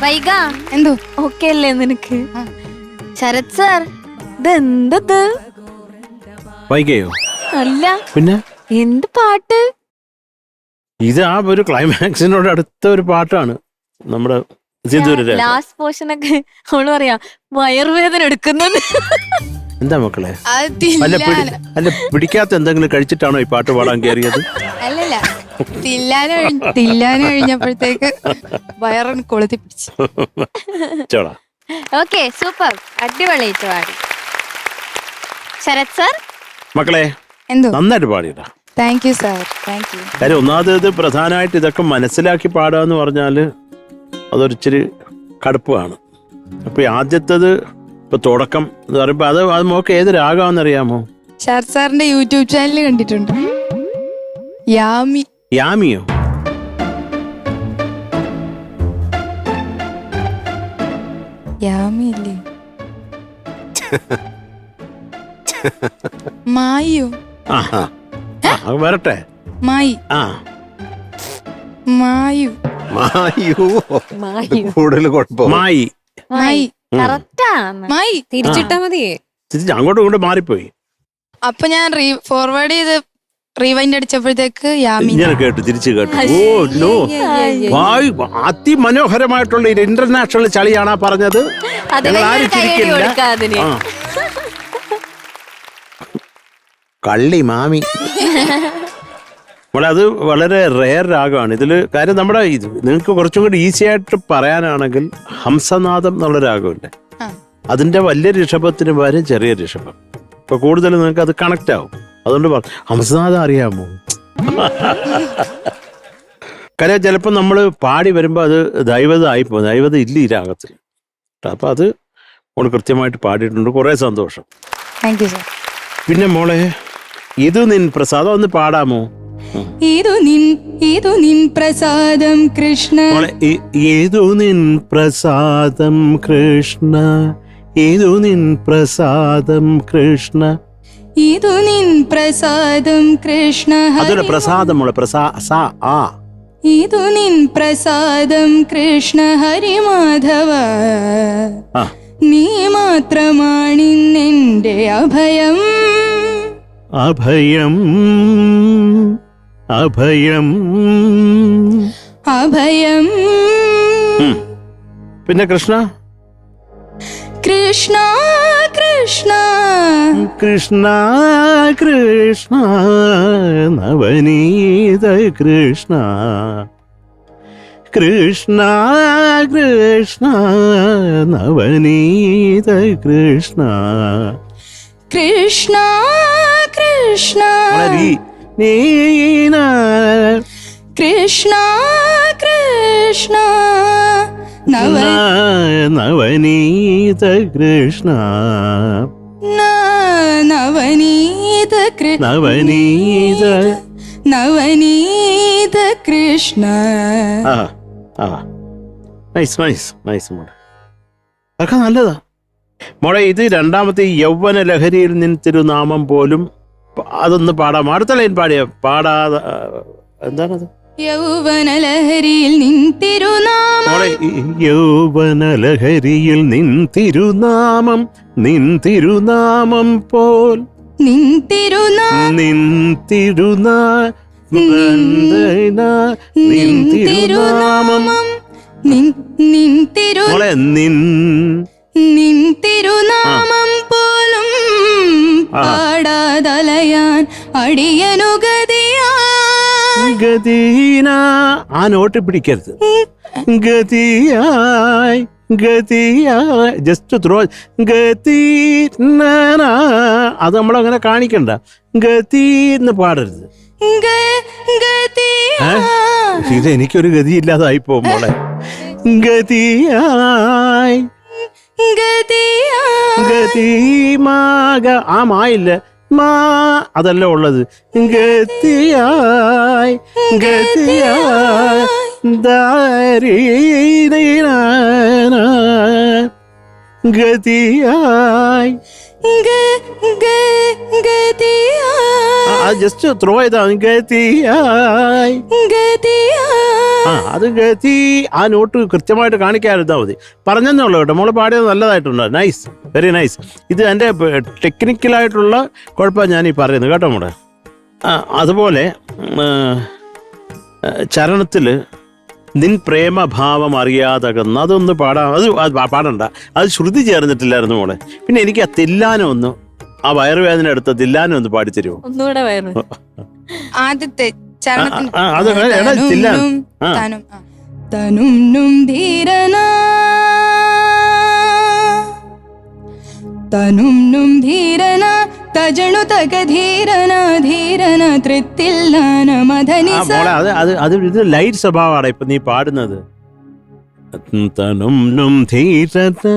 വൈക എന്തോ ഓക്കെ അല്ലേ നിനക്ക്? ശരത് സാർ ഇതെന്തത്? വൈകയോ? അല്ല പിന്നെ എന്ത് പാട്ട്? ഇത് ആ ഒരു ക്ലൈമാക്സിനോട് അടുത്ത ഒരു പാട്ടാണ് നമ്മുടെ ലാസ്റ്റ് പോർഷനൊക്കെ അവള് പറയാ വയറുവേദന എടുക്കുന്നത്. എന്താ മക്കളെ അത് അല്ല പിടിക്കാത്ത എന്തെങ്കിലും കഴിച്ചിട്ടാണോ ഈ പാട്ട് പാടാൻ കയറിയത്? അല്ലല്ല തില്ലാനും കഴിഞ്ഞപ്പോഴത്തേക്ക് വയറിന് കൊളുത്തി പിടിച്ചു. ചോടാ. ഓക്കെ സൂപ്പർ, അടിപൊളിയായിട്ട് പാടി ശരത് സാർ. മക്കളെ എന്തോ നന്നായിട്ട് പാടിയടാ. Thank you sir, thank you. കാര്യം ഒന്നാമത് ഇത് പ്രധാനമായിട്ട് ഇതൊക്കെ മനസ്സിലാക്കി പാടുക എന്ന് പറഞ്ഞാല് അതൊരിച്ചിരി കടുപ്പമാണ്. അപ്പൊ ആദ്യത്തത് ഇപ്പൊ തുടക്കം എന്ന് പറയുമ്പോ അത് നോക്ക് ഏത് രാഗമാണെന്നറിയാമോ? ശരത് സാറിന്റെ യൂട്യൂബ് ചാനൽ കണ്ടിട്ടുണ്ട്. യാമി. യാമിയോ? യാമി അല്ലേ? മായിയോ? വരട്ടെ. മായി. ആ മായു. കൂടുതൽ കുഴപ്പം. മായി. മായി. കറക്റ്റാണ്, മായി. തിരിച്ചിട്ടാ മതിയേ. അങ്ങോട്ടും ഇങ്ങോട്ടും മാറിപ്പോയി. അപ്പൊ ഞാൻ ഫോർവേഡ് ചെയ്ത് റീവൈൻഡ് അടിച്ചപ്പോഴത്തേക്ക് യാമി ഇങ്ങനെ കേട്ടു, തിരിച്ചു കേട്ടു. ഓ നോ, വായ് അതിമനോഹരമായിട്ടുള്ള ഇന്റർനാഷണൽ ചളിയാണാ പറഞ്ഞത്. ഞങ്ങൾ ആരും ചിരിക്കില്ല. കള്ളി മാമി. അത് വളരെ റെയർ രാഗമാണ് ഇതില്. കാര്യം നമ്മുടെ ഇത് നിങ്ങൾക്ക് കുറച്ചും കൂടി ഈസി ആയിട്ട് പറയാനാണെങ്കിൽ ഹംസനാദം എന്നുള്ള രാഗമില്ലേ, അതിന്റെ വലിയ ഋഷഭത്തിന് പകരം ചെറിയ ഋഷഭം. ഇപ്പൊ കൂടുതൽ നിങ്ങൾക്ക് അത് കണക്ട് ആവും. അതുകൊണ്ട് ഹംസനാദം അറിയാമോ? കാര്യം ചിലപ്പോൾ നമ്മൾ പാടി വരുമ്പോൾ അത് ദൈവത ആയിപ്പോ, ദൈവത ഇല്ല ഈ രാഗത്തിൽ. അപ്പൊ അത് നമ്മൾ കൃത്യമായിട്ട് പാടിയിട്ടുണ്ട്. കുറെ സന്തോഷം. Thank you sir. പിന്നെ മോളെ ഇത് നിൻ പ്രസാദം ഒന്ന് പാടാമോ? ഏതു നിൻ പ്രസാദം കൃഷ്ണ. ഏതു നിൻ പ്രസാദം കൃഷ്ണ, ഏതു നിൻ പ്രസാദം കൃഷ്ണ, ഏതു നിൻ പ്രസാദം കൃഷ്ണ. അതൊരു പ്രസാദം മോളെ, ഏതു നിൻ പ്രസാദം കൃഷ്ണ ഹരിമാധവ. നീ മാത്രമാണിന്നെന്റെ അഭയം. അഭയം അഭയം അഭയം. പിന്നെ Krishna Krishna Krishna Krishna Krishna Navaneetha Krishna Krishna Krishna Navaneetha Krishna Krishna Krishna Neena Krishna Krishna Navaneetha Krishna Navaneetha Navaneetha Navaneetha Krishna. Nice nice nice മോളെ, അതൊക്കെ നല്ലതാ മോളെ. ഇത് രണ്ടാമത്തെ യൗവന ലഹരിയിൽ നിൻ തിരുനാമം പോലും അതൊന്ന് പാടാം. അടുത്ത ലൈൻ പാടാതെ എന്താണത്? യൗവന ലഹരിയിൽ നിൻ തിരുനാമം. മോളെ യൗവന ലഹരിയിൽ നിൻ തിരുനാമം, നിൻ തിരുനാമം പോൽ നിൻ തിരുനാമം നിൻ തിരുനാമം നിൻ തിരു മോളെ നിൻ തിരുനാമം പോലും പാടാതലയാൻ അടിയനു ഗതിന. ആ നോട്ട് പിടിക്കരുത്. ഗതിയായി ഗതിയായി ജസ്റ്റ് ത്രോ ഗതി. അത് നമ്മളങ്ങനെ കാണിക്കണ്ട. ഗതി എന്ന് പാടരുത്. ഇത് എനിക്കൊരു ഗതി ഇല്ലാതായി പോ മോളെ. ഗതിയായി ഗതിമാക. ആ മായില്ല, മാ അതല്ല ഉള്ളത്. ഗതിയായി ഗതിയായി ഗതിയായി അത് ജസ്റ്റ് ത്രോ ചെയ്താ ഗതിയായി. അത് ഗതി ആ നോട്ട് കൃത്യമായിട്ട് കാണിക്കാതിരുന്നാ മതി. പറഞ്ഞെന്നേ ഉള്ളൂ കേട്ടോ. മോള് പാടിയത് നല്ലതായിട്ടുണ്ട്. Nice, very nice. ഇത് എൻ്റെ ടെക്നിക്കലായിട്ടുള്ള കുഴപ്പമാണ് ഞാൻ ഈ പറയുന്നത് കേട്ടോ മോളെ. അതുപോലെ ചരണത്തില് നിൻ പ്രേമഭാവം അറിയാതകന്ന് അതൊന്ന് പാടാം. അത് പാടണ്ട, അത് ശ്രുതി ചേർന്നിട്ടില്ലായിരുന്നു മോളെ. പിന്നെ എനിക്ക് ആ തില്ലാനം ഒന്ന്, ആ വയറുവേദന എടുത്ത തില്ലാനം ഒന്ന് പാടിത്തരുമോ? ഒന്നുകൂടെ വയറ്. ആദ്യത്തെ അത് തില്ലാനം. തനും നും ധീരന തനും നും ധീരന തജണു തക ധീരന ധീരന തൃത്തില്ലാന മദനി. അത് ഇത് ലൈറ്റ് സ്വഭാവമാണ് ഇപ്പൊ നീ പാടുന്നത്. തനും നും ധീരന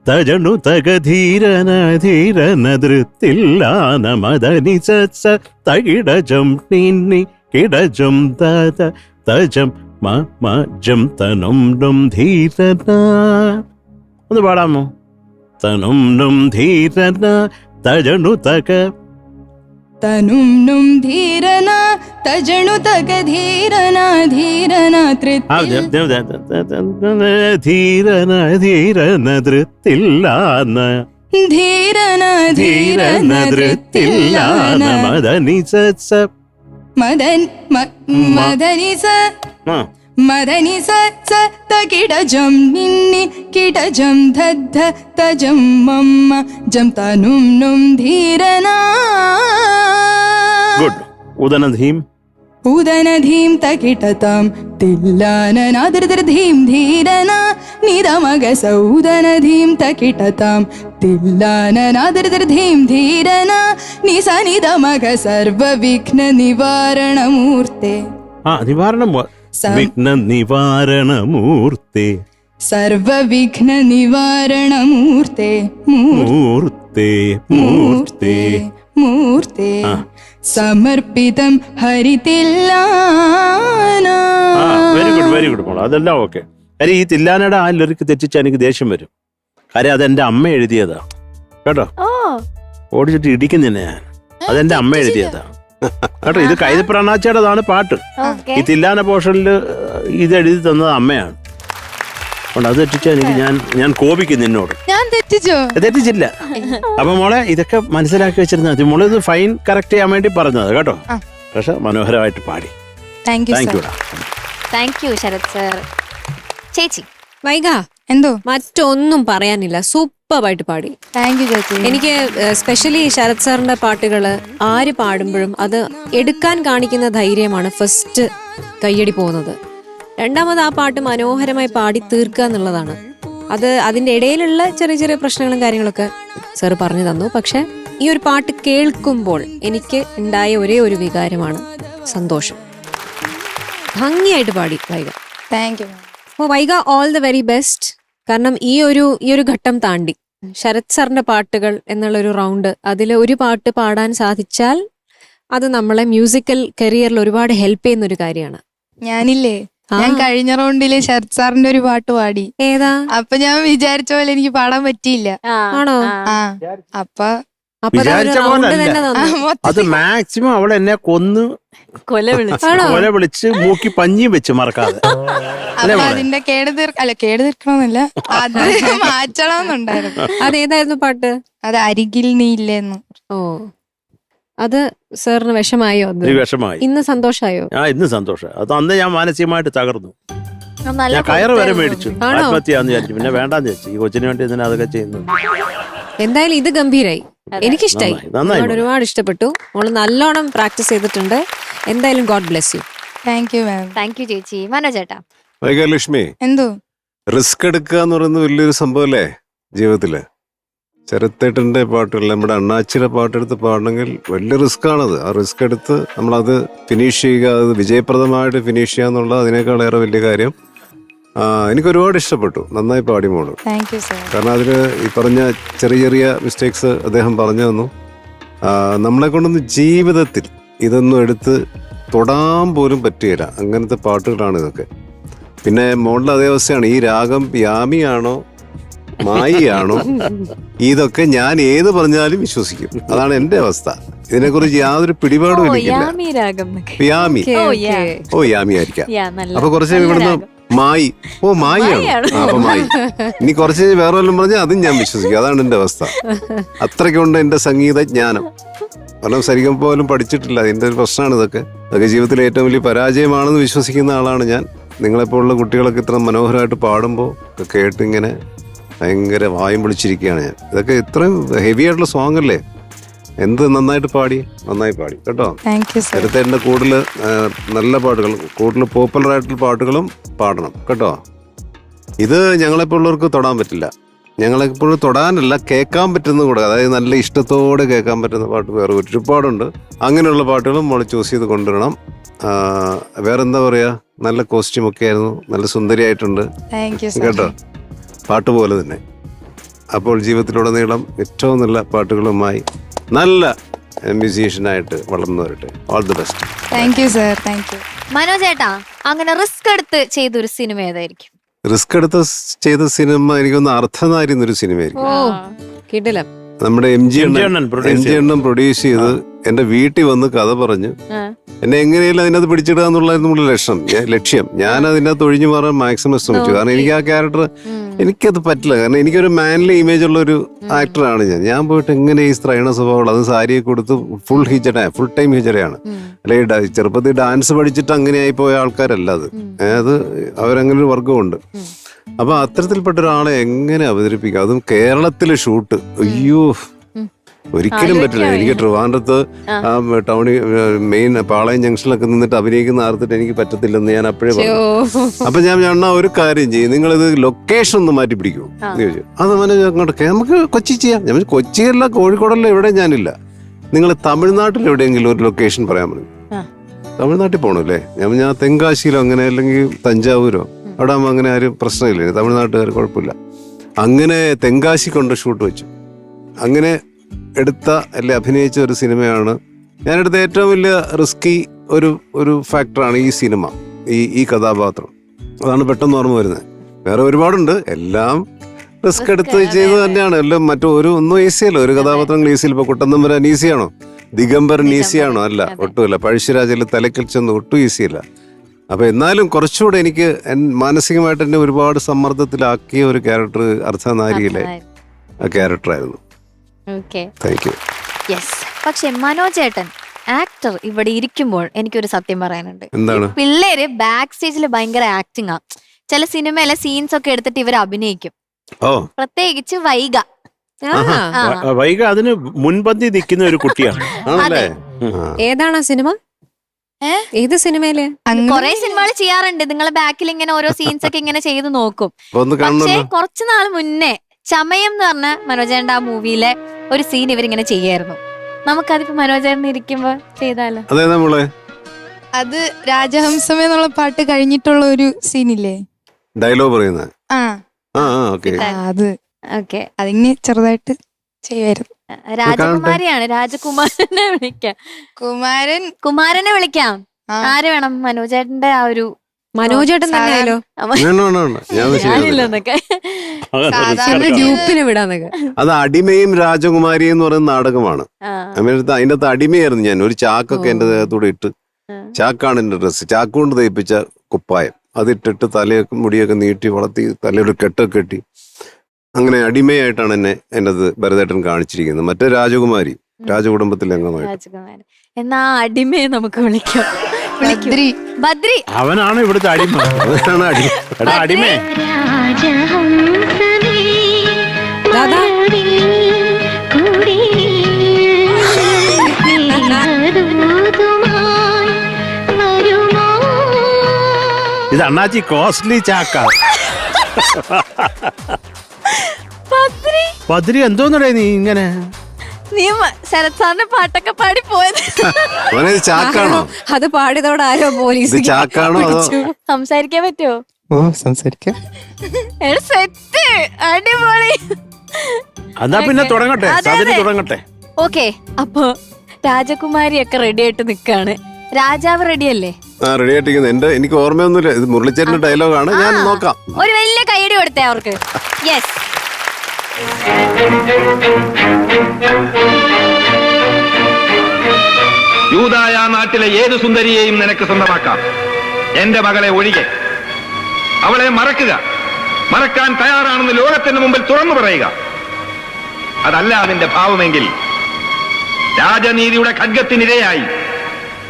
തജണു തക ധീരന ധീരന തൃത്തില്ലാന മദനി സ തകിടജം നിന്നി കിടജം തത തജം മജം തനും നും ധീരന. ഒന്ന് പാടാമോ? തനും നും ധീരന തജണു തക തനും നും ധീരന തജണു തക ധീരന ധീരന ധീരന ധീരന തൃത്തില്ലാന ധീരന ധീരന തൃത്തില്ലാന മദനി സ മദനി സ മദനി സ തകിടജം നിന്നി കിടജം ധദ്ധ തജം മമ്മ ജം തനും നും ധീരന. ഗുഡ്. ഉദനധീം ഉദനധീം തകിടതാം തില്ലാനനാദൃധീം ധീരന നിരമഗ സൗദനധീം തകിടതാം തില്ലാനനാദൃധീം ധീരന നിസനിതമഗ സർവവിഘ്ന നിവാരണമൂർത്തെ. നിവാരണം വിഘ്ന നിവാരണമൂർത്തെ സർവവിഘ്ന നിവാരണമൂർത്തെ മൂർത്തെ മൂർത്തെ മൂർത്തെ സമർപ്പിതം ഹരിതില്ലാന. വെരി ഗുഡ്, വെരി ഗുഡ് മോളെ. അതെല്ലാം ഓക്കെ. കാര്യം ഈ തില്ലാനയുടെ ആ ലിറിക്ക് തെറ്റിച്ചാൽ എനിക്ക് ദേഷ്യം വരും. കാര്യം അതെന്റെ അമ്മ എഴുതിയതാ കേട്ടോ. ഓടിച്ചിട്ട് ഇടിക്കുന്നില്ല ഞാൻ. അതെന്റെ അമ്മ എഴുതിയതാ കേട്ടോ. ഇത് കൈതപ്രണാച്ചയുടേതാണ് പാട്ട്. ഈ തില്ലാന പോർഷനില് ഇത് എഴുതി തന്നത് അമ്മയാണ്. അതുകൊണ്ട് അത് തെറ്റിച്ചാ എനിക്ക് ഞാൻ കോപിക്കും നിന്നോട്. ഞാൻ തെറ്റിച്ചില്ല. അപ്പൊ മോളെ ഇതൊക്കെ മനസ്സിലാക്കി വെച്ചിരുന്നാൽ മതി. മോളെ ഇത് ഫൈൻ കറക്റ്റ് ചെയ്യാൻ വേണ്ടി പറഞ്ഞത് കേട്ടോ. പക്ഷെ മനോഹരമായിട്ട് പാടി. Thank you Sarath sir. ചേച്ചി വൈഗ എന്തോ മറ്റൊന്നും പറയാനില്ല, സൂപ്പറായിട്ട് പാടി. താങ്ക് യു ചേച്ചി. എനിക്ക് സ്പെഷ്യലി ശരത് സാറിന്റെ പാട്ടുകള് ആര് പാടുമ്പോഴും അത് എടുക്കാൻ കാണിക്കുന്ന ധൈര്യമാണ് ഫസ്റ്റ് കയ്യടി പോകുന്നത്. രണ്ടാമത് ആ പാട്ട് മനോഹരമായി പാടി തീർക്കുക എന്നുള്ളതാണ്. അത് അതിന്റെ ഇടയിലുള്ള ചെറിയ ചെറിയ പ്രശ്നങ്ങളും കാര്യങ്ങളൊക്കെ സാർ പറഞ്ഞു തന്നു. പക്ഷെ ഈ ഒരു പാട്ട് കേൾക്കുമ്പോൾ എനിക്ക് ഉണ്ടായ ഒരേ ഒരു വികാരമാണ് സന്തോഷം. ഭംഗിയായിട്ട് പാടി വൈഗ. Thank you. അപ്പോൾ Vaiga all the very best. കാരണം ഈ ഒരു ഘട്ടം താണ്ടി ശരത് സാറിന്റെ പാട്ടുകൾ എന്നുള്ളൊരു റൗണ്ട്, അതിൽ ഒരു പാട്ട് പാടാൻ സാധിച്ചാൽ അത് നമ്മളെ മ്യൂസിക്കൽ കരിയറിൽ ഒരുപാട് ഹെൽപ്പ് ചെയ്യുന്ന ഒരു കാര്യമാണ്. ഞാനില്ലേ, ഞാൻ കഴിഞ്ഞ റൗണ്ടില് ശരത് സാറിന്റെ ഒരു പാട്ട് പാടി. ഏതാ? അപ്പൊ ഞാൻ വിചാരിച്ച പോലെ എനിക്ക് പാടാൻ പറ്റിയില്ല. ആണോ? അപ്പൊ അത് മാക്സിമം അവൾ എന്നെ കൊന്ന് കൊല വിളിച്ച് മൂക്കി പഞ്ഞിയും വെച്ച് മറക്കാതെ. അപ്പൊ അതിന്റെ കേട് തീർക്കണമെന്നല്ല, അത് മാറ്റണമെന്നുണ്ടായിരുന്നു. അതേതായിരുന്നു പാട്ട്? അത് അരികിൽ നീ ഇല്ലെന്ന്. ഓ, അത് സാറിന് വിഷമായോ? വിഷമായി. ഇന്ന് സന്തോഷായോ? ഇന്ന് സന്തോഷം. അത് അന്ന് ഞാൻ മാനസികമായിട്ട് തകർന്നു. ഞാൻ കയറ് വരെ മേടിച്ചു. ആത്മഹത്യാന്ന് വിചാരിച്ചു. പിന്നെ വേണ്ടാന്ന് വിചാരിച്ചു. ഈ കൊച്ചിന് വേണ്ടി ഇതിനെ അതൊക്കെ ചെയ്യുന്നു. എന്തായാലും ഇത് ഗംഭീരായി, എനിക്കിഷ്ടായി, ഒരുപാട് ഇഷ്ടപ്പെട്ടു. മോള് നല്ലോണം പ്രാക്ടീസ് ചെയ്തിട്ടുണ്ട്. എന്തായാലും God bless you. Thank you ma'am. Thank you ചേച്ചി. മനോജേട്ടാ. വൈകാലക്ഷ്മി, എന്തോ റിസ്ക് എടുക്കുക എന്ന് പറയുന്നത് വലിയൊരു സംഭവല്ലേ ജീവിതത്തില്. ശരത്തേട്ടന്റെ പാട്ടുകൾ, നമ്മുടെ അണ്ണാച്ചിയുടെ പാട്ടെടുത്ത് പാടണമെങ്കിൽ വലിയ റിസ്ക് ആണത്. ആ റിസ്ക് എടുത്ത് നമ്മളത് ഫിനിഷ് ചെയ്യുക, അത് വിജയപ്രദമായിട്ട് ഫിനിഷ് ചെയ്യുക എന്നുള്ളത് അതിനേക്കാളേറെ വലിയ കാര്യം. എനിക്ക് ഒരുപാട് ഇഷ്ടപ്പെട്ടു. നന്നായി പാടി മോള്. Thank you sir. കാരണം അതിന് ഈ പറഞ്ഞ ചെറിയ ചെറിയ മിസ്റ്റേക്സ് അദ്ദേഹം പറഞ്ഞു തന്നു. നമ്മളെ കൊണ്ടൊന്നും ജീവിതത്തിൽ ഇതൊന്നും എടുത്ത് തൊടാൻ പോലും പറ്റുകയില്ല, അങ്ങനത്തെ പാട്ടുകളാണ് ഇതൊക്കെ. പിന്നെ മോളുടെ അതേ അവസ്ഥയാണ്. ഈ രാഗം യാമിയാണോ മായിയാണോ, ഇതൊക്കെ ഞാൻ ഏത് പറഞ്ഞാലും വിശ്വസിക്കും. അതാണ് എന്റെ അവസ്ഥ. ഇതിനെക്കുറിച്ച് യാതൊരു പിടിപാടും എനിക്കില്ല. യാമി രാഗം എന്നൊക്കെ. യാമി, ഓ യാമി ആയിരിക്കാം. നല്ല അപ്പൊ കുറച്ച് ഇവിടുന്ന് മായി, ഓ മായിയാണ്, അപ്പൊ മായി. ഇനി കുറച്ച് വേറെ വല്ലതും പറഞ്ഞാൽ അതും ഞാൻ വിശ്വസിക്കും. അതാണ് എന്റെ അവസ്ഥ. അത്രയ്ക്കുണ്ട് എന്റെ സംഗീത ജ്ഞാനം. കാരണം സരിഗം പോലും പഠിച്ചിട്ടില്ല. അതിന്റെ ഒരു പ്രശ്നമാണ് ഇതൊക്കെ. ജീവിതത്തിലെ ഏറ്റവും വലിയ പരാജയമാണെന്ന് വിശ്വസിക്കുന്ന ആളാണ് ഞാൻ. നിങ്ങളെപ്പോലുള്ള കുട്ടികളൊക്കെ ഇത്ര മനോഹരമായിട്ട് പാടുമ്പോൾ ഒക്കെ കേട്ടിങ്ങനെ ഭയങ്കര വായും പൊളിച്ചിരിക്കുകയാണ് ഞാൻ. ഇതൊക്കെ ഇത്രയും ഹെവി ആയിട്ടുള്ള സോങ് അല്ലേ, എന്ത് നന്നായി പാടി കേട്ടോ. നേരത്തെ കൂടുതൽ നല്ല പാട്ടുകൾ, കൂടുതൽ പോപ്പുലർ ആയിട്ടുള്ള പാട്ടുകളും പാടണം കേട്ടോ. ഇത് ഞങ്ങളെപ്പോലുള്ളവർക്ക് തൊടാൻ പറ്റില്ല. ഞങ്ങളെപ്പോഴും തൊടാനല്ല, കേൾക്കാൻ പറ്റുന്ന കൂടെ, അതായത് നല്ല ഇഷ്ടത്തോടെ കേൾക്കാൻ പറ്റുന്ന പാട്ട് വേറെ ഒരുപാടുണ്ട്. അങ്ങനെയുള്ള പാട്ടുകളും നമ്മൾ ചൂസ് ചെയ്ത് കൊണ്ടുവരണം. വേറെന്താ പറയാ, നല്ല കോസ്റ്റ്യൂം ഒക്കെ ആയിരുന്നു, നല്ല സുന്ദരിയായിട്ടുണ്ട് കേട്ടോ, പാട്ട് പോലെ തന്നെ. അപ്പോൾ ജീവിതത്തിലുടനീളം ഏറ്റവും നല്ല പാട്ടുകളുമായി നല്ല മ്യൂസീഷ്യനായിട്ട് വളർന്നു വരട്ടെ. All the best. Thank you sir, thank you. മനോജേട്ടാ, അങ്ങനെ റിസ്ക് എടുത്ത് ചെയ്തൊരു സിനിമ ഏതായിരിക്കും? റിസ്ക് എടുത്ത് ചെയ്ത സിനിമ എനിക്കൊന്ന് അർദ്ധനാരി എന്നൊരു സിനിമയായിരിക്കും. കിടിലം. നമ്മുടെ എം ജി അണ്ണൻ പ്രൊഡ്യൂസ് ചെയ്ത് എന്റെ വീട്ടിൽ വന്ന് കഥ പറഞ്ഞു എന്നെ എങ്ങനെയല്ല അതിനകത്ത് പിടിച്ചിടുക എന്നുള്ളതായിരുന്നു നമ്മുടെ ലക്ഷ്യം. ഞാൻ അതിനകത്ത് ഒഴിഞ്ഞു മാറാൻ മാക്സിമം ശ്രമിച്ചു. കാരണം എനിക്ക് ആ ക്യാരക്ടർ എനിക്കത് പറ്റില്ല. കാരണം എനിക്കൊരു മാൻലി ഇമേജ് ഉള്ള ഒരു ആക്ടറാണ് ഞാൻ പോയിട്ട് എങ്ങനെ ഈ സ്ത്രൈണ സ്വഭാവം, അത് സാരിയെ കൊടുത്ത് ഫുൾ ടൈം ഹിജഡയാണ്. അല്ലെങ്കിൽ ചെറുപ്പത്തിൽ ഡാൻസ് പഠിച്ചിട്ട് അങ്ങനെയായി പോയ ആൾക്കാരല്ല അത് അവരങ്ങനെ ഒരു വർഗമുണ്ട്. അപ്പൊ അത്തരത്തിൽപ്പെട്ട ഒരാളെ എങ്ങനെ അവതരിപ്പിക്കുക, അതും കേരളത്തിലെ ഷൂട്ട്, അയ്യോ ഒരിക്കലും പറ്റില്ല. എനിക്ക് ട്രിവാൻഡ്രത്ത് ആ ടൗണിൽ മെയിൻ പാളയം ജംഗ്ഷനിലൊക്കെ നിന്നിട്ട് അഭിനയിക്കുന്ന ആർത്തിട്ട് എനിക്ക് പറ്റത്തില്ലെന്ന് ഞാൻ അപ്പോഴേ പറഞ്ഞു. അപ്പൊ ഞാൻ ഒരു കാര്യം ചെയ്യും, നിങ്ങളിത് ലൊക്കേഷൻ ഒന്ന് മാറ്റി പിടിക്കൂ എന്ന് ചോദിച്ചു. അത് അങ്ങോട്ട് നമുക്ക് കൊച്ചി ചെയ്യാം. ഞാൻ കൊച്ചിയല്ല, കോഴിക്കോടല്ല, എവിടെ ഞാനില്ല. നിങ്ങൾ തമിഴ്നാട്ടിൽ എവിടെയെങ്കിലും ഒരു ലൊക്കേഷൻ പറയാൻ പറഞ്ഞു. തമിഴ്നാട്ടിൽ പോകണല്ലേ? ഞാൻ തെങ്കാശിയിലോ അങ്ങനെ, അല്ലെങ്കിൽ തഞ്ചാവൂരോ, അവിടെ ആകുമ്പോൾ അങ്ങനെ ആരും പ്രശ്നമില്ല, തമിഴ്നാട്ടുകാർ കുഴപ്പമില്ല. അങ്ങനെ തെങ്കാശി കൊണ്ട് ഷൂട്ട് വെച്ചു. അങ്ങനെ എടുത്ത അല്ലെ അഭിനയിച്ച ഒരു സിനിമയാണ് ഞാനെടുത്ത ഏറ്റവും വലിയ റിസ്കി ഒരു ഫാക്ടറാണ് ഈ സിനിമ, ഈ കഥാപാത്രം. അതാണ് പെട്ടെന്ന് ഓർമ്മ വരുന്നത്. വേറെ ഒരുപാടുണ്ട്, എല്ലാം റിസ്ക് എടുത്ത് ചെയ്ത് തന്നെയാണ്. എല്ലാം ഒന്നും ഈസിയല്ല. ഒരു കഥാപാത്രങ്ങൾ ഈസിയല്ല. ഇപ്പൊ കുട്ടന്തമ്പുരാൻ ഈസിയാണോ? ദിഗംബരൻ ഈസിയാണോ? അല്ല, ഒട്ടുമില്ല. പഴശ്ശിരാജയിൽ തലക്കൽ ചെന്ന് ഒട്ടും ഈസിയല്ല. അപ്പൊ എന്നാലും കുറച്ചുകൂടെ എനിക്ക് മാനസികമായിട്ട് എന്നെ ഒരുപാട് സമ്മർദ്ദത്തിലാക്കിയ ഒരു ക്യാരക്ടർ അർദ്ധനാരിയിലെ ആ ക്യാരക്ടറായിരുന്നു. Thank you. യെസ്. പക്ഷെ മനോജേട്ടൻ ആക്ടർ ഇവിടെ ഇരിക്കുമ്പോൾ എനിക്കൊരു സത്യം പറയാനുണ്ട്. എന്താണ്? പിള്ളേര് ബാക്ക് സ്റ്റേജിൽ ഭയങ്കര ആക്ടിങ് ആ. ചില സിനിമയിലെ സീൻസ് ഒക്കെ എടുത്തിട്ട് ഇവർ അഭിനയിക്കും. പ്രത്യേകിച്ച് വൈഗ അതിന് മുൻപന്തി നിൽക്കുന്ന ഒരു കുട്ടിയാണ്. അതെ. ഏതാണ് ആ സിനിമ? ഏത് സിനിമയില്? കൊറേ സിനിമകൾ ചെയ്യാറുണ്ട്. നിങ്ങളെ ബാക്കിൽ ഇങ്ങനെ ഓരോ സീൻസ് ഒക്കെ ഇങ്ങനെ ചെയ്ത് നോക്കും. പക്ഷെ കുറച്ചു നാൾ മുന്നേ ചമയം എന്ന് പറഞ്ഞ മനോജേട്ടന്റെ ആ മൂവിയിലെ ഒരു സീൻ ഇവരിങ്ങനെ ചെയ്യായിരുന്നു. നമുക്കതിപ്പോ മനോജേട്ടൻ ഇരിക്കുമ്പോ ചെയ്താലോ? അത് രാജഹംസം എന്നുള്ള പാട്ട് കഴിഞ്ഞിട്ടുള്ള ഒരു സീനില്ലേ, ഡയലോഗ് പറയുന്നത്? അത് ഓക്കെ, അതിങ്ങനെ ചെറുതായിട്ട് ചെയ്യുമായിരുന്നു. രാജകുമാരിയാണ്, രാജകുമാരനെ വിളിക്കാം. കുമാരനെ വിളിക്കാം. ആര് വേണം? മനോജേട്ടന്റെ ആ ഒരു മനോജേട്ടൻ തന്നെയാലോ? ഞാനില്ലെന്നൊക്കെ ഗ്രൂപ്പിന് വിടാന്നൊക്കെ. അത് അടിമയും രാജകുമാരിയും എന്ന് പറയുന്ന നാടകമാണ്. അതിൻ്റെ അകത്ത് അടിമയായിരുന്നു ഞാൻ. ഒരു ചാക്കൊക്കെ എന്റെ ദേഹത്തൂടെ ഇട്ട്, ചാക്കാണ് എന്റെ ഡ്രസ്സ്, ചാക്കുകൊണ്ട് തയ്പ്പിച്ച കുപ്പായം അതിട്ടിട്ട് തലയൊക്കെ മുടിയൊക്കെ നീട്ടി വളർത്തി തലയൊരു കെട്ടൊക്കെ കെട്ടി അങ്ങനെ അടിമയായിട്ടാണ് എൻ്റെ ഭരതേട്ടൻ കാണിച്ചിരിക്കുന്നത്. മറ്റേ രാജകുമാരി, രാജകുടുംബത്തിലെ അംഗമായിട്ട്. എന്നാ അടിമയെ നമുക്ക് വിളിക്കാം. ബദ്രി അവനാണ് ഇവിടുത്തെ അടിമ. അടിമേ ഇത് അണ്ണാച്ചി കോസ്റ്റ്ലി ചാക്ക. ബദ്രി എന്തോന്നടേ നീ ഇങ്ങനെ? നീ ശരത് സാറിന്റെ പാട്ടൊക്കെ പാടി പോയത് ചാക്കാണോ? അത് പാടിയതോടെ ആരോ പോലീസ് ചാക്കാണോ? സംസാരിക്കാൻ പറ്റുമോ? സംസാരിക്കാം. സെറ്റ്, അടിപൊളി. എന്നാ പിന്നെ തുടങ്ങട്ടെ. ഓക്കെ, അപ്പൊ രാജകുമാരിയൊക്കെ റെഡി ആയിട്ട് നിക്കാണ്. രാജാവ് റെഡിയല്ലേ? റെഡി ആയിട്ടിരിക്കുന്നത്. എനിക്ക് ഓർമ്മയൊന്നുമില്ല. ഇത് മുരളിച്ചേട്ടന്റെ ഡയലോഗാണ്. ഞാൻ നോക്കാം. ഒരു വലിയ കൈയടി കൊടുത്തേ അവർക്ക്. യെസ്. യൂദായ നാട്ടിലെ ഏത് സുന്ദരിയെയും നിനക്ക് സ്വന്തമാക്കാം, എന്റെ മകളെ ഒഴികെ. അവളെ മറക്കുക, മറക്കാൻ തയ്യാറാണെന്ന് ലോകത്തിന് മുമ്പിൽ തുറന്നു പറയുക. അതല്ല അതിന്റെ ഭാവമെങ്കിൽ രാജനീതിയുടെ ഖഡ്ഗത്തിനിരയായി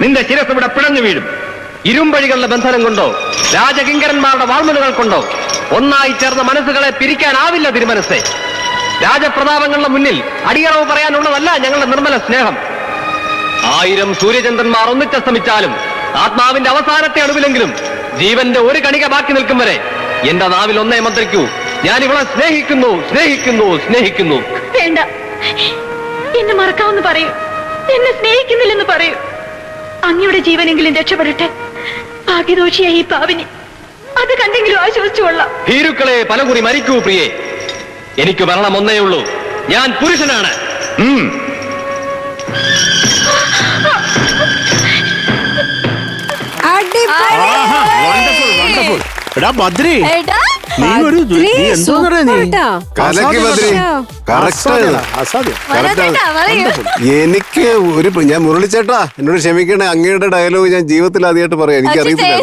നിന്റെ ശിരസ് ഇവിടെ പിടഞ്ഞു വീഴും. ഇരുമ്പഴികളുടെ ബന്ധനം കൊണ്ടോ രാജകിങ്കരന്മാരുടെ വാൾമുനകൾ കൊണ്ടോ ഒന്നായി ചേർന്ന മനസ്സുകളെ പിരിക്കാനാവില്ല തിരുമനസ്സേ. രാജപ്രതാപങ്ങളുടെ മുന്നിൽ അടിയറവ് പറയാനുള്ളതല്ല ഞങ്ങളുടെ നിർമ്മല സ്നേഹം. 1000 സൂര്യചന്ദ്രന്മാർ ഒന്നിച്ചസ്തമിച്ചാലും ആത്മാവിന്റെ അവസാനത്തെ അണുവിലെങ്കിലും ജീവന്റെ ഒരു കണിക ബാക്കി നിൽക്കും വരെ എന്റെ നാവിൽ ഒന്നേ മന്ത്രിക്കൂ, ഞാൻ ഇവളെ സ്നേഹിക്കുന്നു, സ്നേഹിക്കുന്നു, സ്നേഹിക്കുന്നു. വേണ്ട, എന്നെ മറക്കാമെന്ന് പറയൂ, എന്നെ സ്നേഹിക്കുന്നില്ലെന്ന് പറയൂ. അങ്ങയുടെ ജീവനെങ്കിലും രക്ഷപ്പെടട്ടെ. ഭാഗ്യദോഷിയായി ഈ പാവിനി അത് കണ്ടെങ്കിലും ആശ്വസിച്ചുകൊള്ളാം. ഭീരുക്കളെ പലകുറി മരിക്കൂ പ്രിയേ. എനിക്ക് മരണം ഒന്നേ ഉള്ളൂ, ഞാൻ പുരുഷനാണ്. എടാ ബദ്രി, എടാ, നീ ഒരു നീ എന്തോന്നറിയാ നീ കലക്കി ബദ്രി. കറക്റ്റ് അസാധ്യം. മനോജേട്ടാ പറയൂ. എനിക്ക് ഞാൻ മുരളിച്ചേട്ടാ എന്നോട് ക്ഷമിക്കണേ, അങ്ങയുടെ ഡയലോഗ് ഞാൻ ജീവിതത്തിൽ ആദ്യമായിട്ട് പറയാം. എനിക്കറിയത്തില്ല,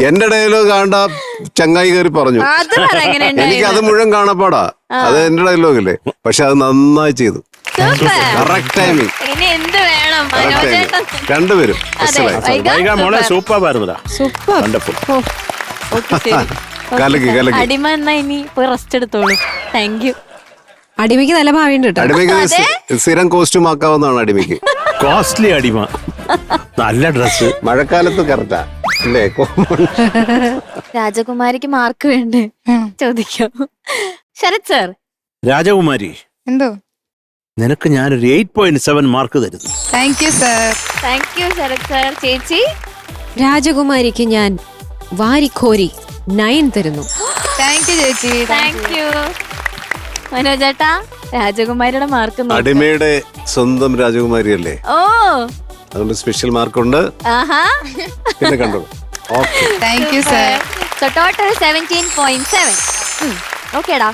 എന്റെ ഡയലോഗ് കാണണ്ട ചങ്ങായി കയറി പറഞ്ഞു. അത് പറ എങ്ങനെയുണ്ട്? എനിക്കത് മുഴുവൻ കാണപ്പാടാ, അത് എന്റെ ഡയലോഗല്ലേ. പക്ഷെ അത് നന്നായി ചെയ്തു. സൂപ്പർ. Correct timing. ഇനി എന്ത് വേണം മനോജേട്ടൻ? രണ്ടുപേരും അതെ, വൈകാ മോളെ സൂപ്പറായിരുന്നടാ. സൂപ്പർ. വണ്ടർഫുൾ. ഓക്കെ ശരി. കലക്കി കലക്കി. അടിമ എന്നാ ഇനി പോയി റെസ്റ്റ് എടുത്തോളൂ. Thank you. അടിമയ്ക്ക് നല്ല ഭാവിയുണ്ട് കേട്ടോ. അടിമയ്ക്ക് സ്ഥിരം കോസ്റ്റ്യൂം ആക്കാവുന്നതാണ് അടിമയ്ക്ക്. കോസ്റ്റ്ലി അടിമ, നല്ല ഡ്രസ്. മഴക്കാലത്ത് കറക്റ്റാ അല്ലേ? രാജകുമാരിക്ക് മാർക്ക് വേണ്ടേ? ചോദിക്കോ ശരത് സർ. രാജകുമാരി, എന്തോ? നിനക്ക് ഞാനൊരു 8.7 മാർക്ക് തരുന്നു. Thank you sir. Thank you Sarath sir. ചേച്ചി രാജകുമാരിക്ക് ഞാൻ വാരിക്കോരി 9 തരുന്നു. താങ്ക് യു ചേച്ചി. Thank you. മനോജേട്ടാ, രാജകുമാരിയുടെ മാർക്ക് അടിമയുടെ സ്വന്തം രാജകുമാരി അല്ലേ, ഓ അതുകൊണ്ട് സ്പെഷ്യൽ മാർക്കുണ്ട്. ആഹാ. പിന്നെ കണ്ടോളൂ. Okay, thank you sir. So total 17.7. ഓക്കേടാ.